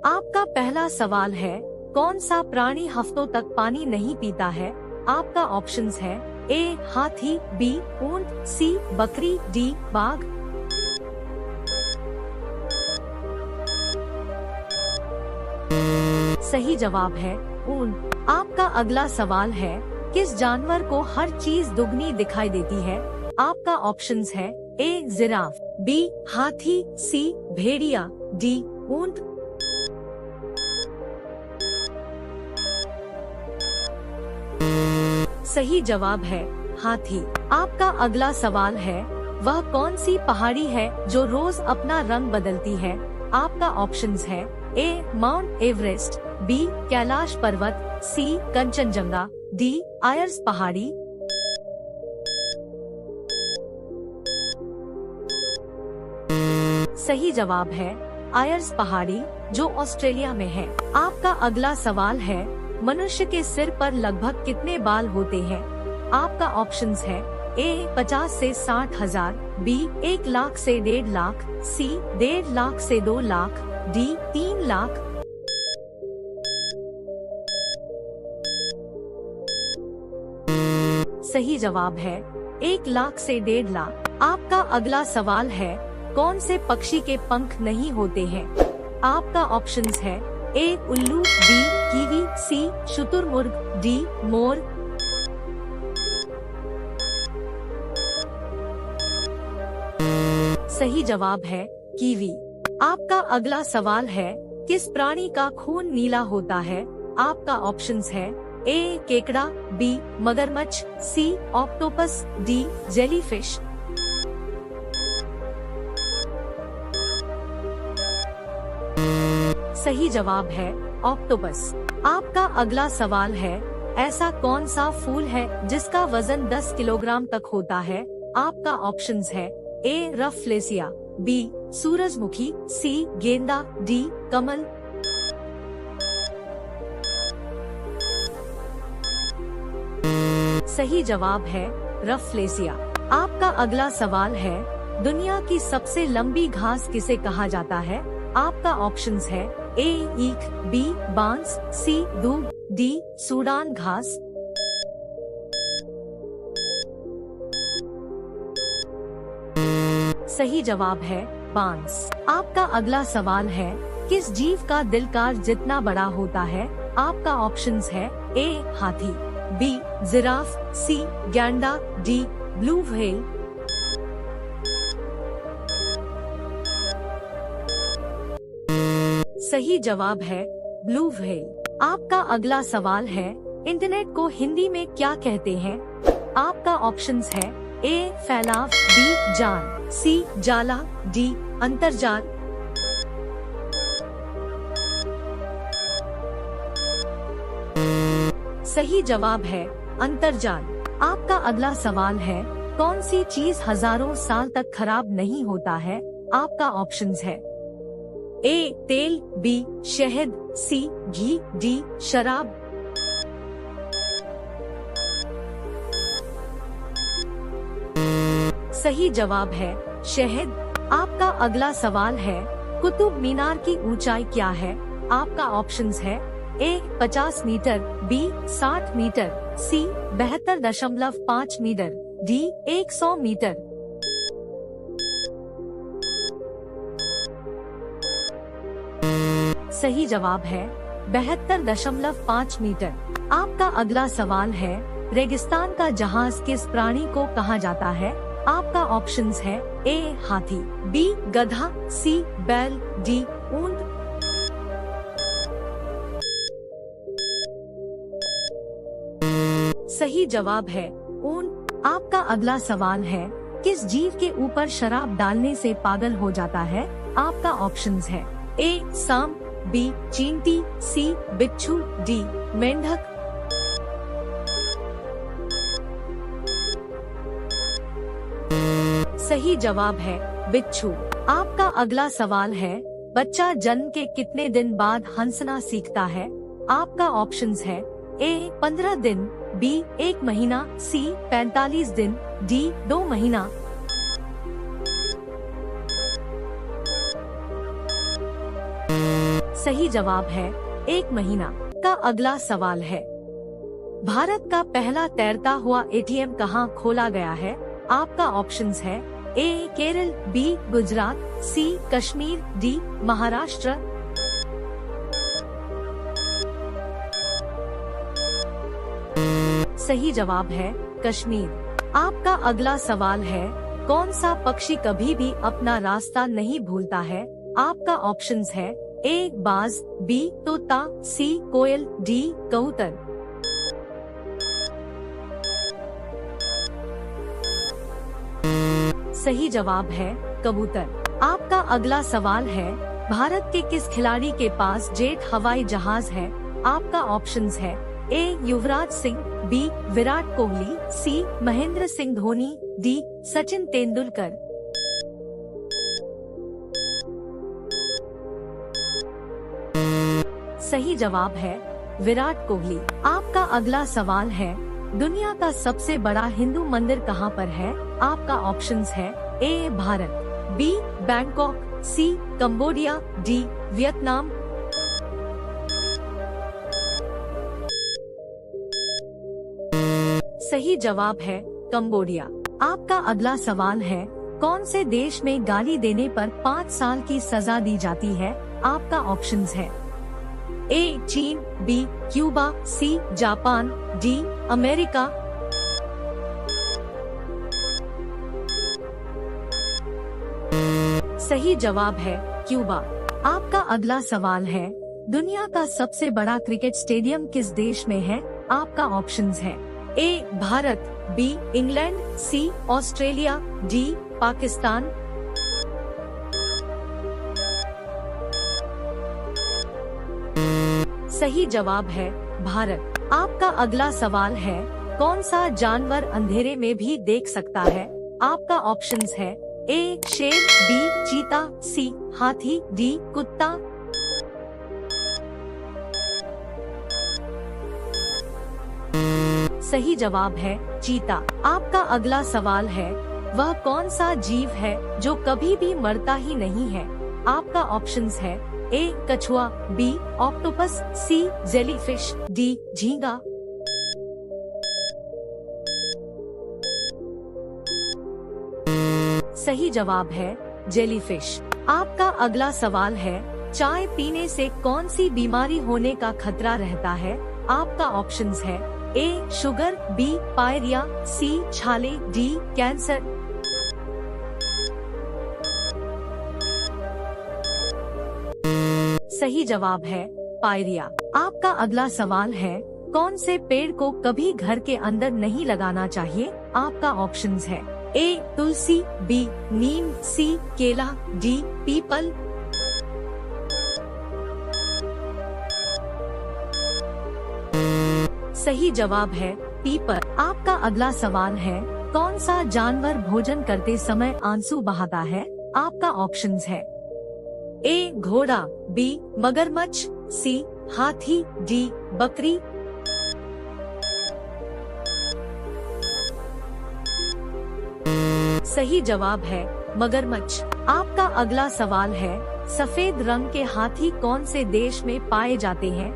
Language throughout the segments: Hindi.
आपका पहला सवाल है, कौन सा प्राणी हफ्तों तक पानी नहीं पीता है? आपका ऑप्शंस है ए हाथी, बी ऊंट, सी बकरी, डी बाघ। सही जवाब है ऊंट। आपका अगला सवाल है, किस जानवर को हर चीज दुगनी दिखाई देती है? आपका ऑप्शंस है ए जिराफ, बी हाथी, सी भेड़िया, डी ऊंट। सही जवाब है हाथी। आपका अगला सवाल है, वह कौन सी पहाड़ी है जो रोज अपना रंग बदलती है? आपका ऑप्शंस है ए माउंट एवरेस्ट, बी कैलाश पर्वत, सी कंचनजंगा, डी आयर्स पहाड़ी। सही जवाब है आयर्स पहाड़ी, जो ऑस्ट्रेलिया में है। आपका अगला सवाल है, मनुष्य के सिर पर लगभग कितने बाल होते हैं? आपका ऑप्शंस है ए 50 से 60,000, बी 1 लाख से 1.5 लाख, सी 1.5 लाख से 2 लाख, डी 3 लाख। सही जवाब है 1 लाख से 1.5 लाख। आपका अगला सवाल है, कौन से पक्षी के पंख नहीं होते हैं? आपका ऑप्शंस है ए उल्लू, बी कीवी, सी शुतुरमुर्ग, डी मोर। सही जवाब है कीवी। आपका अगला सवाल है, किस प्राणी का खून नीला होता है? आपका ऑप्शंस है ए केकड़ा, बी मगरमच्छ, सी ऑक्टोपस, डी जेलीफिश। सही जवाब है ऑक्टोपस। आपका अगला सवाल है, ऐसा कौन सा फूल है जिसका वजन 10 किलोग्राम तक होता है? आपका ऑप्शंस है ए रफलेसिया, बी सूरजमुखी, सी गेंदा, डी कमल। सही जवाब है रफलेसिया। आपका अगला सवाल है, दुनिया की सबसे लंबी घास किसे कहा जाता है? आपका ऑप्शंस है ए ईख, बी बांस, सी दूब, डी सूडान घास। सही जवाब है बांस। आपका अगला सवाल है, किस जीव का दिल कार जितना बड़ा होता है? आपका ऑप्शंस है ए हाथी, बी जिराफ, सी गैंडा, डी ब्लू व्हेल। सही जवाब है ब्लू व्हेल। आपका अगला सवाल है, इंटरनेट को हिंदी में क्या कहते हैं? आपका ऑप्शंस है ए फैलाव, बी जाल, सी जाला, डी अंतर्जाल। सही जवाब है अंतर्जाल। आपका अगला सवाल है, कौन सी चीज हजारों साल तक खराब नहीं होता है? आपका ऑप्शंस है ए तेल, बी शहद, सी घी, डी शराब। सही जवाब है शहद। आपका अगला सवाल है, कुतुब मीनार की ऊंचाई क्या है? आपका ऑप्शंस है ए 50 मीटर, बी 60 मीटर, सी 72.5 मीटर, डी 100 मीटर। सही जवाब है 72.5 मीटर। आपका अगला सवाल है, रेगिस्तान का जहाज किस प्राणी को कहा जाता है? आपका ऑप्शंस है ए हाथी, बी गधा, सी बैल, डी ऊंट। सही जवाब है ऊंट। आपका अगला सवाल है, किस जीव के ऊपर शराब डालने से पागल हो जाता है? आपका ऑप्शंस है ए सांप, बी चींटी, सी बिच्छू, डी मेंढक। सही जवाब है बिच्छू। आपका अगला सवाल है, बच्चा जन्म के कितने दिन बाद हंसना सीखता है? आपका ऑप्शंस है ए 15 दिन, बी 1 महीना, सी 45 दिन, डी 2 महीना। सही जवाब है 1 महीना। का अगला सवाल है, भारत का पहला तैरता हुआ एटीएम कहाँ खोला गया है? आपका ऑप्शंस है ए केरल, बी गुजरात, सी कश्मीर, डी महाराष्ट्र। सही जवाब है कश्मीर। आपका अगला सवाल है, कौन सा पक्षी कभी भी अपना रास्ता नहीं भूलता है? आपका ऑप्शंस है ए बाज, बी तोता, सी कोयल, डी कबूतर। सही जवाब है कबूतर। आपका अगला सवाल है, भारत के किस खिलाड़ी के पास जेट हवाई जहाज है? आपका ऑप्शंस है ए युवराज सिंह, बी विराट कोहली, सी महेंद्र सिंह धोनी, डी सचिन तेंदुलकर। सही जवाब है विराट कोहली। आपका अगला सवाल है, दुनिया का सबसे बड़ा हिंदू मंदिर कहाँ पर है? आपका ऑप्शंस है ए भारत, बी बैंकॉक, सी कंबोडिया, डी वियतनाम। सही जवाब है कंबोडिया। आपका अगला सवाल है, कौन से देश में गाली देने पर 5 साल की सजा दी जाती है? आपका ऑप्शंस है ए चीन, B Cuba, C Japan, D America. सही जवाब है क्यूबा। आपका अगला सवाल है, दुनिया का सबसे बड़ा क्रिकेट स्टेडियम किस देश में है? आपका ऑप्शंस है ए भारत, बी इंग्लैंड, सी ऑस्ट्रेलिया, डी पाकिस्तान। सही जवाब है भारत। आपका अगला सवाल है, कौन सा जानवर अंधेरे में भी देख सकता है? आपका ऑप्शंस है ए शेर, बी चीता, सी हाथी, डी कुत्ता। सही जवाब है चीता। आपका अगला सवाल है, वह कौन सा जीव है जो कभी भी मरता ही नहीं है? आपका ऑप्शंस है ए कछुआ, बी ऑक्टोपस, सी जेलीफिश, डी झींगा। सही जवाब है जेलीफिश। आपका अगला सवाल है, चाय पीने से कौन सी बीमारी होने का खतरा रहता है? आपका ऑप्शंस है ए शुगर, बी पायरिया, सी छाले, डी कैंसर। सही जवाब है पायरिया। आपका अगला सवाल है, कौन से पेड़ को कभी घर के अंदर नहीं लगाना चाहिए? आपका ऑप्शंस है ए तुलसी, बी नीम, सी केला, डी पीपल। सही जवाब है पीपल। आपका अगला सवाल है, कौन सा जानवर भोजन करते समय आंसू बहाता है? आपका ऑप्शंस है ए घोड़ा, बी मगरमच्छ, सी हाथी, डी बकरी। सही जवाब है मगरमच्छ। आपका अगला सवाल है, सफेद रंग के हाथी कौन से देश में पाए जाते हैं?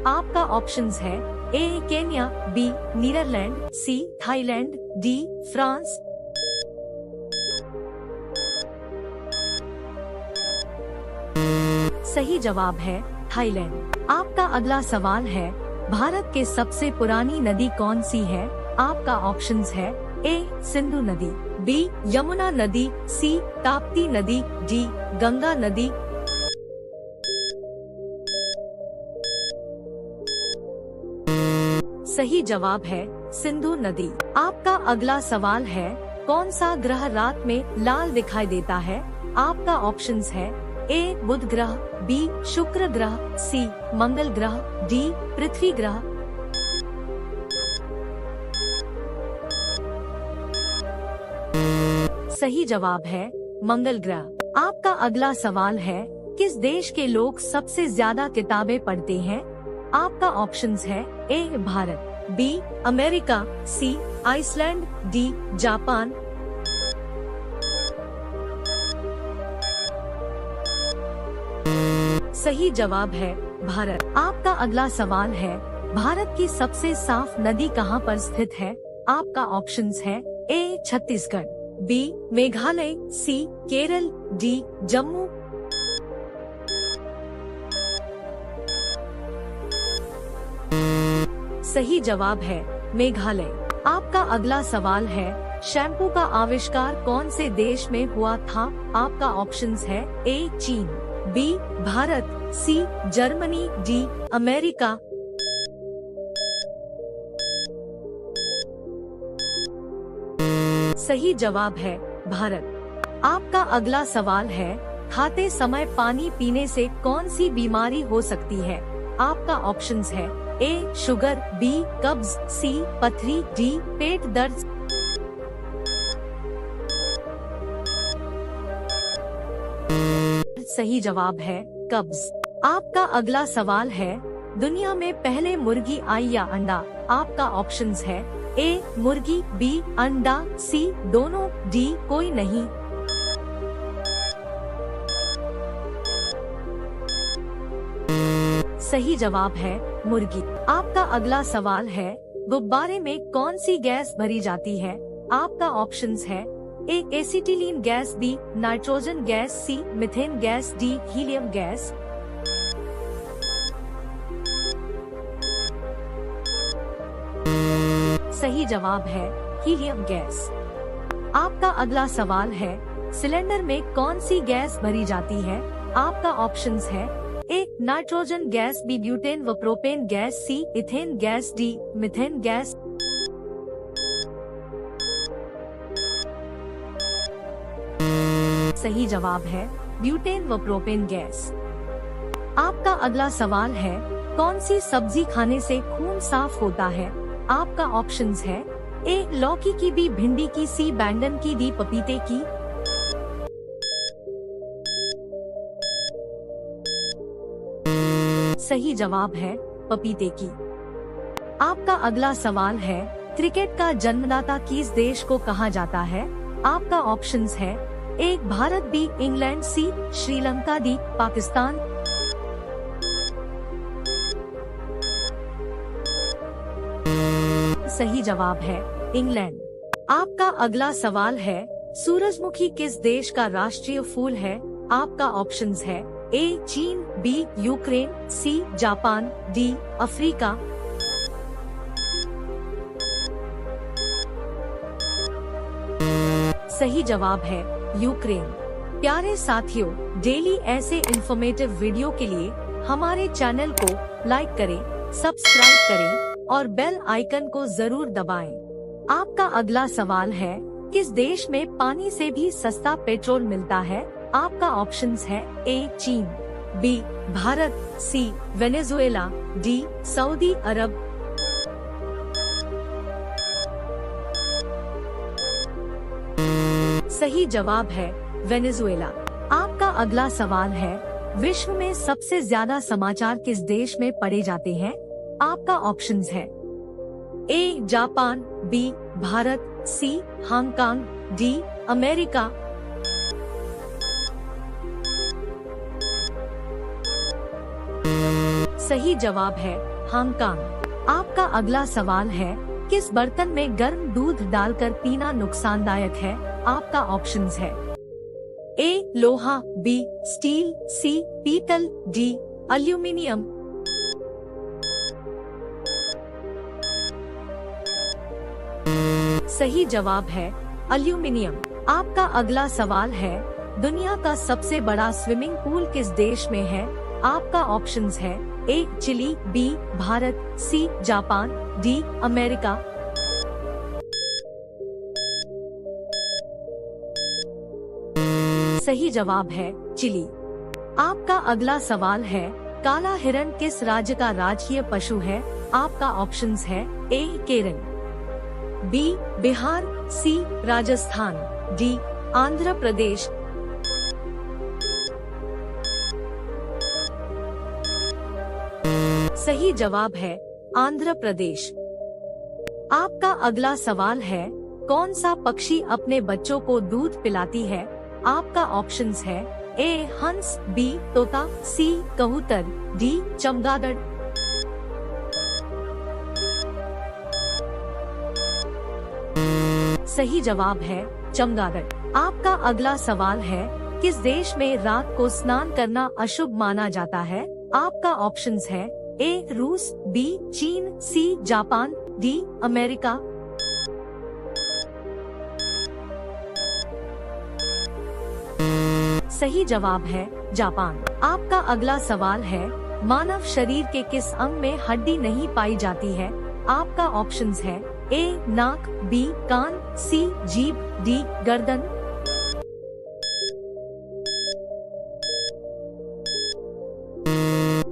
आपका ऑप्शंस है A Kenya, B Netherland, C Thailand, D France. सही जवाब है थाईलैंड। आपका अगला सवाल है, भारत के सबसे पुरानी नदी कौन सी है? आपका ऑप्शंस है ए सिंधु नदी, बी यमुना नदी, सी ताप्ती नदी, डी गंगा नदी। सही जवाब है सिंधु नदी। आपका अगला सवाल है, कौन सा ग्रह रात में लाल दिखाई देता है? आपका ऑप्शंस है ए बुध ग्रह, बी शुक्र ग्रह, सी मंगल ग्रह, डी पृथ्वी ग्रह। सही जवाब है मंगल ग्रह। आपका अगला सवाल है, किस देश के लोग सबसे ज्यादा किताबें पढ़ते हैं? आपका ऑप्शंस है ए भारत, बी अमेरिका, सी आइसलैंड, डी जापान। सही जवाब है भारत। आपका अगला सवाल है, भारत की सबसे साफ नदी कहाँ पर स्थित है? आपका ऑप्शंस है ए छत्तीसगढ़, बी मेघालय, सी केरल, डी जम्मू। सही जवाब है मेघालय। आपका अगला सवाल है, शैम्पू का आविष्कार कौन से देश में हुआ था? आपका ऑप्शंस है ए चीन, B Bharat, C Germany, D America. सही जवाब है भारत। आपका अगला सवाल है, खाते समय पानी पीने से कौन सी बीमारी हो सकती है? आपका ऑप्शंस है ए शुगर, बी कब्ज, सी पथरी, डी पेट दर्द। सही जवाब है कब्ज। आपका अगला सवाल है, दुनिया में पहले मुर्गी आई या अंडा? आपका ऑप्शंस है ए मुर्गी, बी अंडा, सी दोनों, डी कोई नहीं। सही जवाब है मुर्गी। आपका अगला सवाल है, गुब्बारे में कौन सी गैस भरी जाती है? आपका ऑप्शंस है A acetylene gas, B nitrogen gas, C methane gas, D helium gas. सही जवाब है हीलियम गैस। आपका अगला सवाल है, सिलेंडर में कौन सी गैस भरी जाती है? आपका ऑप्शंस है A nitrogen gas, B butane व propane gas, C ethane gas, D methane gas. सही जवाब है ब्यूटेन व प्रोपेन गैस। आपका अगला सवाल है, कौन सी सब्जी खाने से खून साफ होता है? आपका ऑप्शंस है ए लौकी की, बी भिंडी की, सी बैंगन की, डी पपीते की। सही जवाब है पपीते की। आपका अगला सवाल है, क्रिकेट का जन्मदाता किस देश को कहा जाता है? आपका ऑप्शंस है ए भारत, बी इंग्लैंड, सी श्रीलंका, डी पाकिस्तान। सही जवाब है इंग्लैंड। आपका अगला सवाल है, सूरजमुखी किस देश का राष्ट्रीय फूल है? आपका ऑप्शंस है ए चीन, B Ukraine, C Japan, D Africa. सही जवाब है यूक्रेन। प्यारे साथियों, डेली ऐसे इंफॉर्मेटिव वीडियो के लिए हमारे चैनल को लाइक करें, सब्सक्राइब करें और बेल आइकन को जरूर दबाएं। आपका अगला सवाल है, किस देश में पानी से भी सस्ता पेट्रोल मिलता है? आपका ऑप्शंस है ए चीन, बी भारत, सी वेनेजुएला, डी सऊदी अरब। सही जवाब है वेनेजुएला। आपका अगला सवाल है, विश्व में सबसे ज्यादा समाचार किस देश में पढ़े जाते हैं? आपका ऑप्शंस है A Japan, B Bharat, C Hong Kong, D America. सही जवाब है हांगकांग। आपका अगला सवाल है, किस बर्तन में गर्म दूध डालकर पीना नुकसानदायक है? आपका ऑप्शंस है ए लोहा, बी स्टील, सी पीतल, डी एल्यूमिनियम। सही जवाब है एल्यूमिनियम। आपका अगला सवाल है, दुनिया का सबसे बड़ा स्विमिंग पूल किस देश में है? आपका ऑप्शंस है A Chile, B Bharat, C Japan, D America. सही जवाब है चिली। आपका अगला सवाल है, काला हिरण किस राज्य का राजकीय पशु है? आपका ऑप्शंस है ए केरल, बी बिहार, सी राजस्थान, डी आंध्र प्रदेश। सही जवाब है आंध्र प्रदेश। आपका अगला सवाल है, कौन सा पक्षी अपने बच्चों को दूध पिलाती है? आपका ऑप्शंस है ए हंस, बी तोता, सी कबूतर, डी चमगादड़। सही जवाब है चमगादड़। आपका अगला सवाल है, किस देश में रात को स्नान करना अशुभ माना जाता है? आपका ऑप्शंस है ए रूस, बी चीन, सी जापान, डी अमेरिका। सही जवाब है जापान। आपका अगला सवाल है, मानव शरीर के किस अंग में हड्डी नहीं पाई जाती है? आपका ऑप्शंस है ए नाक, बी कान, सी जीभ, डी गर्दन।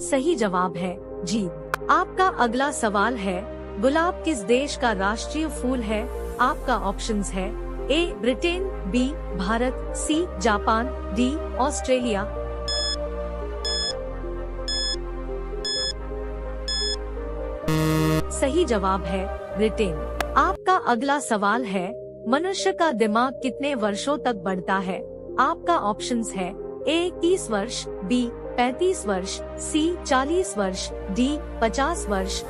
सही जवाब है जीभ। आपका अगला सवाल है, गुलाब किस देश का राष्ट्रीय फूल है? आपका ऑप्शंस है A Britain, B Bharat, C Japan, D Australia. सही जवाब है ब्रिटेन। आपका अगला सवाल है, मनुष्य का दिमाग कितने वर्षों तक बढ़ता है? आपका ऑप्शंस है ए 30 वर्ष, बी 35 वर्ष, सी 40 वर्ष, डी 50 वर्ष।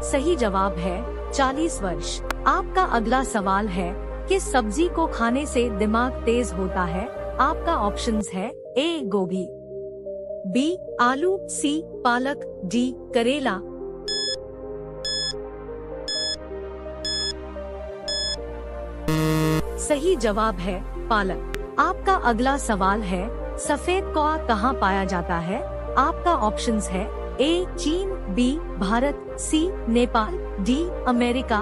सही जवाब है 40 वर्ष। आपका अगला सवाल है, किस सब्जी को खाने से दिमाग तेज होता है? आपका ऑप्शंस है ए गोभी, बी आलू, सी पालक, डी करेला। सही जवाब है पालक। आपका अगला सवाल है, सफेद कौआ कहाँ पाया जाता है? आपका ऑप्शंस है ए चीन, बी भारत, सी नेपाल, डी अमेरिका।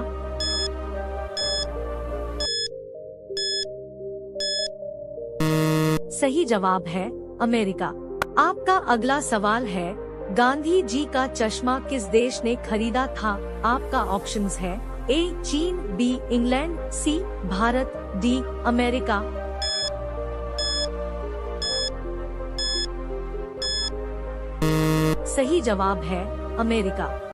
सही जवाब है अमेरिका। आपका अगला सवाल है, गांधी जी का चश्मा किस देश ने खरीदा था? आपका ऑप्शंस है ए चीन, बी इंग्लैंड, सी भारत, डी अमेरिका। सही जवाब है अमेरिका।